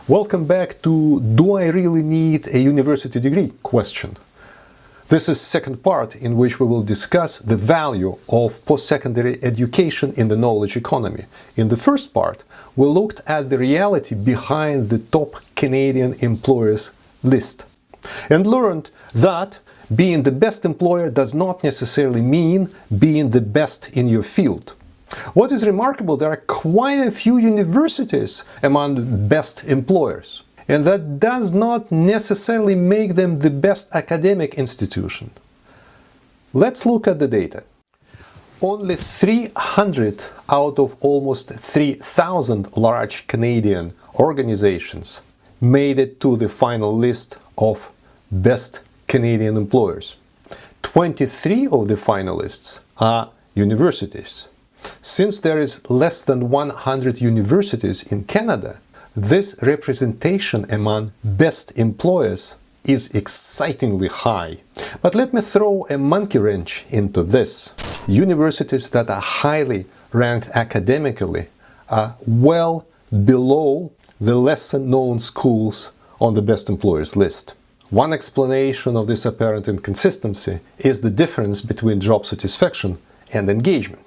Welcome back to "Do I really need a university degree?" question. This is the second part in which we will discuss the value of post-secondary education in the knowledge economy. In the first part, we looked at the reality behind the top Canadian employers list and learned that being the best employer does not necessarily mean being the best in your field. What is remarkable, there are quite a few universities among the best employers, and that does not necessarily make them the best academic institution. Let's look at the data. Only 300 out of almost 3,000 large Canadian organizations made it to the final list of best Canadian employers. 23 of the finalists are universities. Since there is less than 100 universities in Canada, this representation among best employers is excitingly high. But let me throw a monkey wrench into this. Universities that are highly ranked academically are well below the lesser known schools on the best employers list. One explanation of this apparent inconsistency is the difference between job satisfaction and engagement.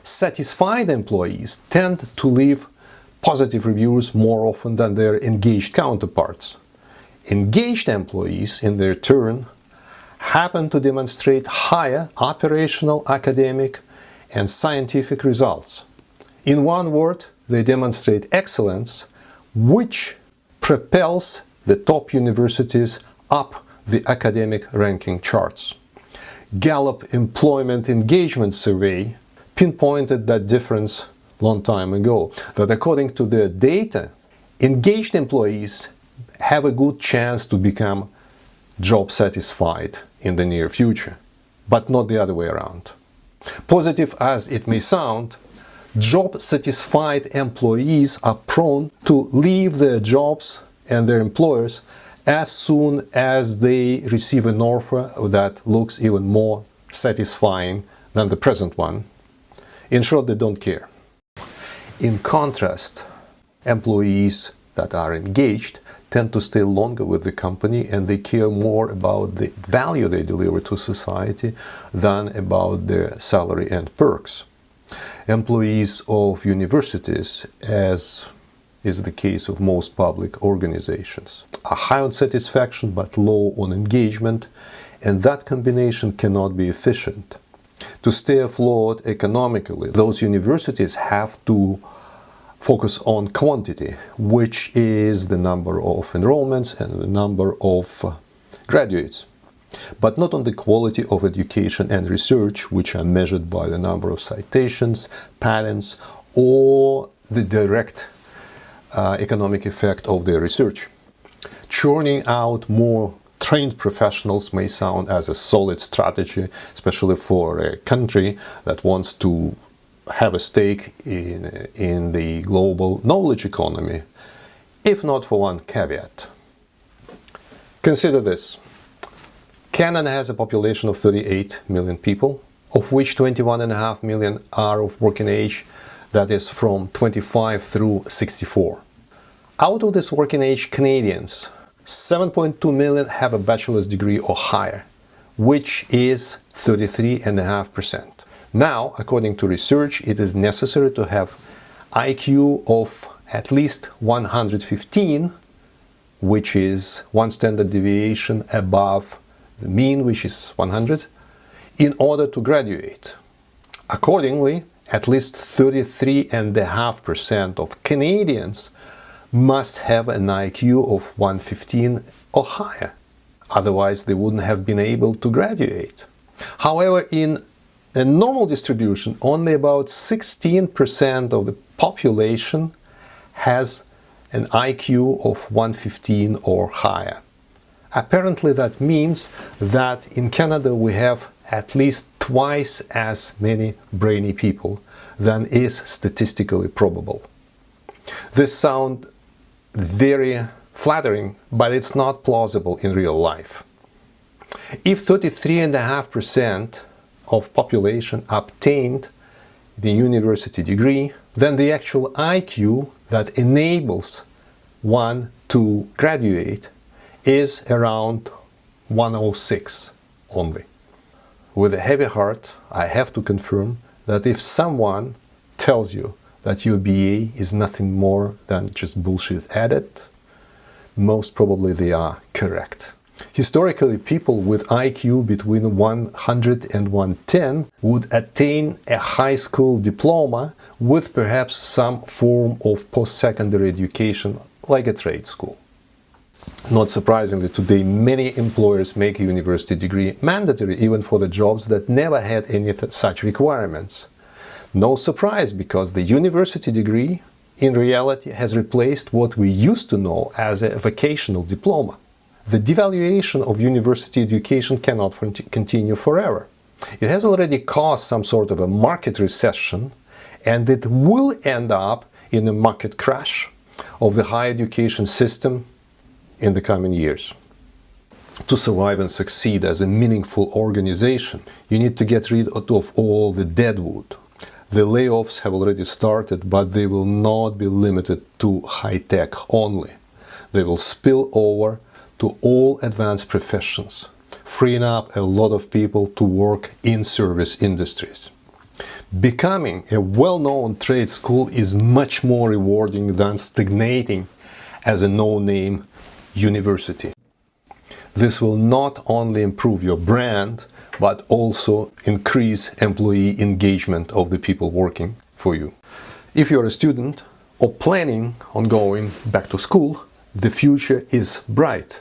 Satisfied employees tend to leave positive reviews more often than their engaged counterparts. Engaged employees, in their turn, happen to demonstrate higher operational, academic, and scientific results. In one word, they demonstrate excellence, which propels the top universities up the academic ranking charts. Gallup Employment Engagement Survey pinpointed that difference long time ago, that according to their data, engaged employees have a good chance to become job satisfied in the near future, but not the other way around. Positive as it may sound, job satisfied employees are prone to leave their jobs and their employers as soon as they receive an offer that looks even more satisfying than the present one. In short, they don't care. In contrast, employees that are engaged tend to stay longer with the company, and they care more about the value they deliver to society than about their salary and perks. Employees of universities, as is the case of most public organizations, are high on satisfaction but low on engagement, and that combination cannot be efficient. To stay afloat economically, those universities have to focus on quantity, which is the number of enrollments and the number of graduates, but not on the quality of education and research, which are measured by the number of citations, patents, or the direct economic effect of their research. Churning out more trained professionals may sound as a solid strategy, especially for a country that wants to have a stake in the global knowledge economy, if not for one caveat. Consider this. Canada has a population of 38 million people, of which 21.5 million are of working age, that is from 25 through 64. Out of this working age Canadians, 7.2 million have a bachelor's degree or higher, which is 33.5%. Now, according to research, it is necessary to have IQ of at least 115, which is one standard deviation above the mean, which is 100, in order to graduate. Accordingly, at least 33.5% of Canadians must have an IQ of 115 or higher. Otherwise, they wouldn't have been able to graduate. However, in a normal distribution, only about 16% of the population has an IQ of 115 or higher. Apparently, that means that in Canada we have at least twice as many brainy people than is statistically probable. This sounds very flattering, but it's not plausible in real life. If 33.5% of population obtained the university degree, then the actual IQ that enables one to graduate is around 106 only. With a heavy heart, I have to confirm that if someone tells you that your BA is nothing more than just bullshit added, most probably they are correct. Historically, people with IQ between 100 and 110 would attain a high school diploma with perhaps some form of post-secondary education, like a trade school. Not surprisingly, today many employers make a university degree mandatory even for the jobs that never had any such requirements. No surprise, because the university degree in reality has replaced what we used to know as a vocational diploma. The devaluation of university education cannot continue forever. It has already caused some sort of a market recession, and it will end up in a market crash of the higher education system in the coming years. To survive and succeed as a meaningful organization, you need to get rid of all the deadwood. The layoffs have already started, but they will not be limited to high-tech only. They will spill over to all advanced professions, freeing up a lot of people to work in service industries. Becoming a well-known trade school is much more rewarding than stagnating as a no-name university. This will not only improve your brand, but also increase employee engagement of the people working for you. If you're a student or planning on going back to school, the future is bright.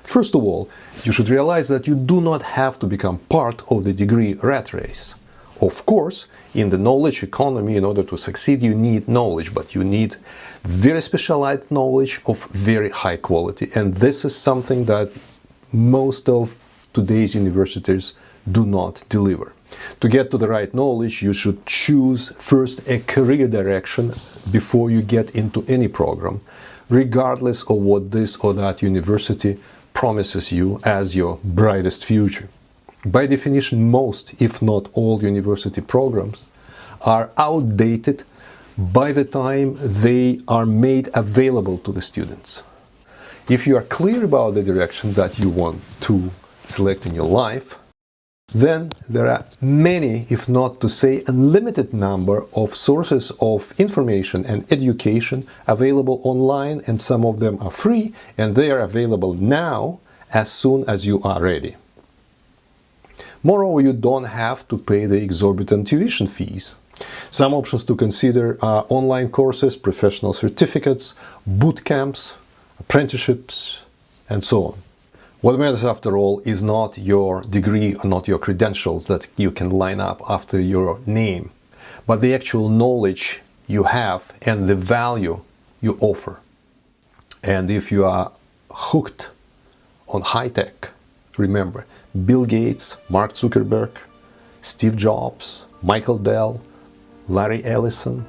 First of all, you should realize that you do not have to become part of the degree rat race. Of course, in the knowledge economy, in order to succeed, you need knowledge, but you need very specialized knowledge of very high quality. And this is something that most of today's universities do not deliver. To get to the right knowledge, you should choose first a career direction before you get into any program, regardless of what this or that university promises you as your brightest future. By definition, most, if not all, university programs are outdated by the time they are made available to the students. If you are clear about the direction that you want to select in your life, then there are many, if not to say unlimited number of sources of information and education available online, and some of them are free, and they are available now as soon as you are ready. Moreover, you don't have to pay the exorbitant tuition fees. Some options to consider are online courses, professional certificates, boot camps, apprenticeships, and so on. What matters, after all, is not your degree or not your credentials that you can line up after your name, but the actual knowledge you have and the value you offer. And if you are hooked on high-tech, remember, Bill Gates, Mark Zuckerberg, Steve Jobs, Michael Dell, Larry Ellison,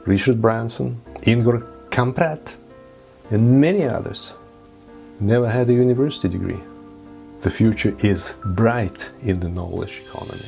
Richard Branson, Ingvar Kamprad, and many others never had a university degree. The future is bright in the knowledge economy.